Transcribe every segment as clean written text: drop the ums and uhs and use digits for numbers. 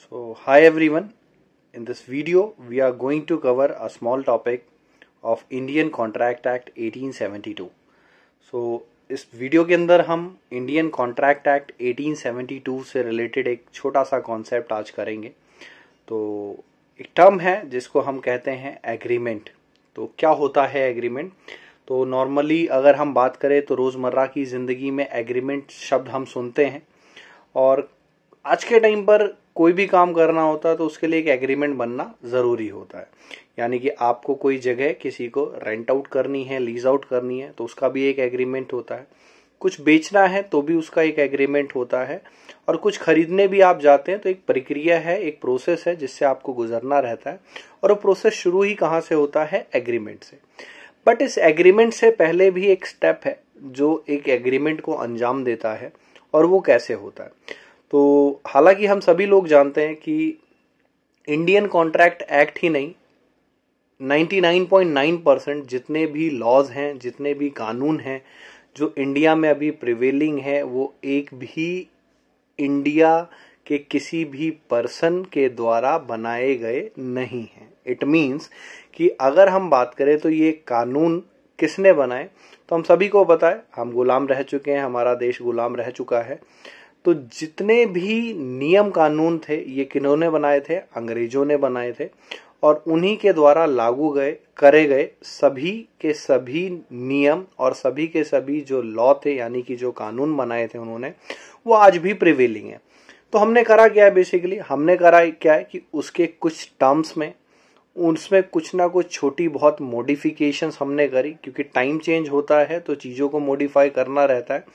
So, hi everyone. In this video, we are going to cover a small topic of Indian Contract Act 1872. So, इस video के अंदर हम Indian contract act 1872 से related एक छोटा सा कॉन्सेप्ट आज करेंगे। तो एक टर्म है जिसको हम कहते हैं एग्रीमेंट। तो क्या होता है एग्रीमेंट? तो नॉर्मली अगर हम बात करें तो रोज़मर्रा की ज़िंदगी में एग्रीमेंट शब्द हम सुनते हैं, और आज के टाइम पर कोई भी काम करना होता है तो उसके लिए एक एग्रीमेंट बनना ज़रूरी होता है। यानी कि आपको कोई जगह किसी को रेंट आउट करनी है, लीज आउट करनी है, तो उसका भी एक एग्रीमेंट होता है। कुछ बेचना है तो भी उसका एक एग्रीमेंट होता है, और कुछ खरीदने भी आप जाते हैं तो एक प्रक्रिया है, एक प्रोसेस है जिससे आपको गुजरना रहता है। और वो प्रोसेस शुरू ही कहाँ से होता है? एग्रीमेंट से। बट इस एग्रीमेंट से पहले भी एक स्टेप है जो एक एग्रीमेंट को अंजाम देता है, और वो कैसे होता है? तो हालांकि हम सभी लोग जानते हैं कि इंडियन कॉन्ट्रैक्ट एक्ट ही नहीं, 99.9% जितने भी लॉज हैं, जितने भी कानून हैं जो इंडिया में अभी प्रिवेलिंग है, वो एक भी इंडिया के किसी भी पर्सन के द्वारा बनाए गए नहीं हैं। इट मीन्स कि अगर हम बात करें तो ये कानून किसने बनाए? तो हम सभी को पता है, हम गुलाम रह चुके हैं, हमारा देश गुलाम रह चुका है। तो जितने भी नियम कानून थे ये किन्होंने बनाए थे? अंग्रेजों ने बनाए थे, और उन्हीं के द्वारा लागू करे गए सभी के सभी नियम और सभी के सभी जो लॉ थे, यानी कि जो कानून बनाए थे उन्होंने, वो आज भी प्रिवेलिंग है। तो हमने करा क्या है? बेसिकली हमने करा क्या है कि उसके कुछ टर्म्स में उसमें कुछ ना कुछ छोटी बहुत मॉडिफिकेशंस हमने करी, क्योंकि टाइम चेंज होता है तो चीज़ों को मॉडिफाई करना रहता है।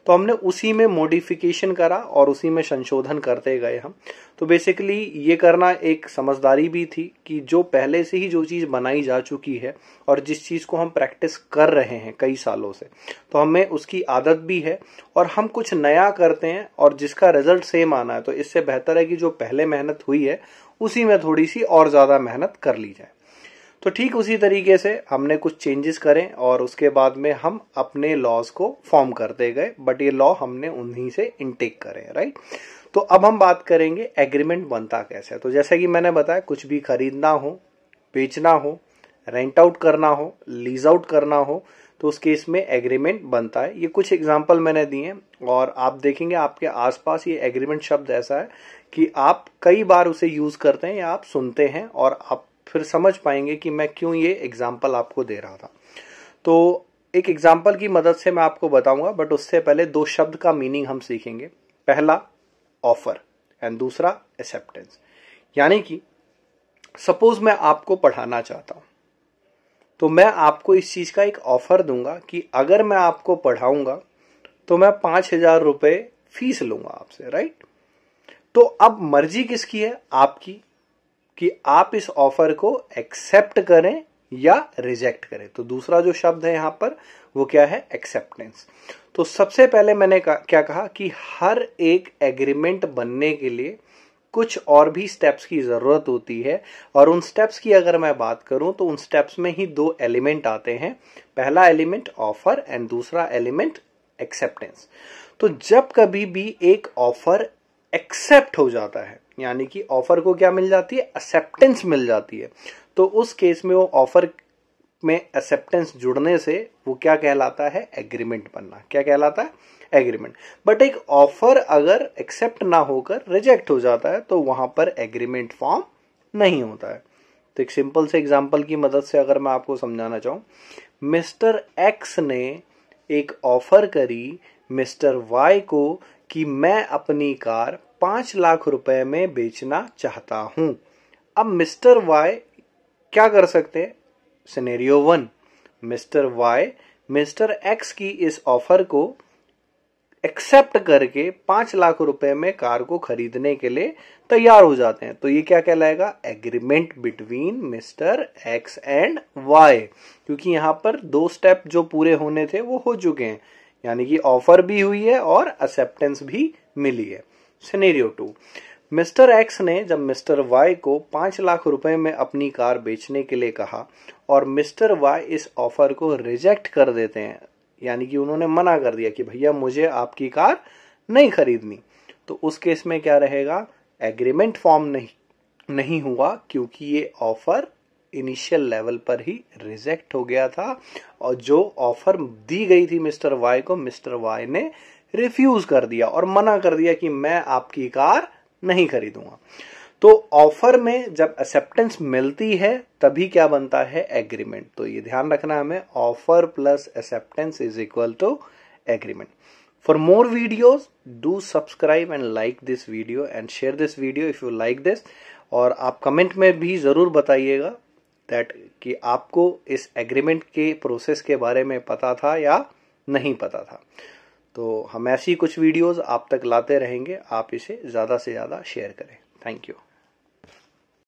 तो हमने उसी में मॉडिफिकेशन करा और उसी में संशोधन करते गए हम। तो बेसिकली ये करना एक समझदारी भी थी कि जो पहले से ही जो चीज़ बनाई जा चुकी है और जिस चीज़ को हम प्रैक्टिस कर रहे हैं कई सालों से, तो हमें उसकी आदत भी है, और हम कुछ नया करते हैं और जिसका रिजल्ट सेम आना है, तो इससे बेहतर है कि जो पहले मेहनत हुई है उसी में थोड़ी सी और ज़्यादा मेहनत कर ली जाए। तो ठीक उसी तरीके से हमने कुछ चेंजेस करें और उसके बाद में हम अपने लॉज को फॉर्म करते गए, बट ये लॉ हमने उन्हीं से इनटेक करे, राइट। तो अब हम बात करेंगे एग्रीमेंट बनता कैसे है। तो जैसे कि मैंने बताया, कुछ भी खरीदना हो, बेचना हो, रेंट आउट करना हो, लीज आउट करना हो, तो उस केस में एग्रीमेंट बनता है। ये कुछ एग्जांपल मैंने दिए हैं, और आप देखेंगे आपके आसपास ये एग्रीमेंट शब्द ऐसा है कि आप कई बार उसे यूज करते हैं या आप सुनते हैं, और आप फिर समझ पाएंगे कि मैं क्यों ये एग्जाम्पल आपको दे रहा था। तो एक एग्जाम्पल की मदद से मैं आपको बताऊंगा, बट उससे पहले दो शब्द का मीनिंग हम सीखेंगे। पहला ऑफर एंड दूसरा एक्सेप्टेंस। यानी कि सपोज मैं आपको पढ़ाना चाहता हूं, तो मैं आपको इस चीज का एक ऑफर दूंगा कि अगर मैं आपको पढ़ाऊंगा तो मैं 5,000 रुपए फीस लूंगा आपसे, राइट। तो अब मर्जी किसकी है? आपकी, कि आप इस ऑफर को एक्सेप्ट करें या रिजेक्ट करें। तो दूसरा जो शब्द है यहां पर वो क्या है? एक्सेप्टेंस। तो सबसे पहले मैंने क्या कहा कि हर एक एग्रीमेंट बनने के लिए कुछ और भी स्टेप्स की जरूरत होती है, और उन स्टेप्स की अगर मैं बात करूं तो उन स्टेप्स में ही दो एलिमेंट आते हैं। पहला एलिमेंट ऑफर एंड दूसरा एलिमेंट एक्सेप्टेंस। तो जब कभी भी एक ऑफर एक्सेप्ट हो जाता है, यानी कि ऑफर को क्या मिल जाती है? एक्सेप्टेंस मिल जाती है, तो उस केस में वो ऑफर में एक्सेप्टेंस जुड़ने से वो क्या कहलाता है? एग्रीमेंट बनना। क्या कहलाता है? एग्रीमेंट। बट एक ऑफर अगर एक्सेप्ट ना होकर रिजेक्ट हो जाता है तो वहां पर एग्रीमेंट फॉर्म नहीं होता है। तो एक सिंपल से एग्जांपल की मदद से अगर मैं आपको समझाना चाहूं, मिस्टर एक्स ने एक ऑफर करी मिस्टर वाई को कि मैं अपनी कार 5 लाख रुपए में बेचना चाहता हूं। अब मिस्टर वाई क्या कर सकते हैं? Scenario 1, mister Y mister X की इस ऑफर को एक्सेप्ट करके 5 लाख रुपए में कार को खरीदने के लिए तैयार हो जाते हैं। तो ये क्या कहलाएगा? Agreement between mister X and Y, क्योंकि यहां पर दो स्टेप जो पूरे होने थे वो हो चुके हैं, यानी कि ऑफर भी हुई है और एक्सेप्टेंस भी मिली है। सिनेरियो 2, मिस्टर एक्स ने जब मिस्टर वाई को 5 लाख रुपए में अपनी कार बेचने के लिए कहा और मिस्टर वाई इस ऑफर को रिजेक्ट कर देते हैं, यानी कि उन्होंने मना कर दिया कि भैया मुझे आपकी कार नहीं खरीदनी, तो उस केस में क्या रहेगा? एग्रीमेंट फॉर्म नहीं हुआ क्योंकि ये ऑफर इनिशियल लेवल पर ही रिजेक्ट हो गया था और जो ऑफर दी गई थी मिस्टर वाई को, मिस्टर वाई ने रिफ्यूज कर दिया और मना कर दिया कि मैं आपकी कार नहीं खरीदूंगा। तो ऑफर में जब एक्सेप्टेंस मिलती है तभी क्या बनता है, एग्रीमेंट। तो ये ध्यान रखना हमें, offer plus acceptance is equal to agreement. For more videos, do subscribe and like this video and share this video if you like this। और आप कमेंट में भी ज़रूर बताइएगा दैट कि आपको इस एग्रीमेंट के प्रोसेस के बारे में पता था या नहीं पता था। तो हम ऐसी कुछ वीडियोस आप तक लाते रहेंगे, आप इसे ज़्यादा से ज़्यादा शेयर करें। Thank you.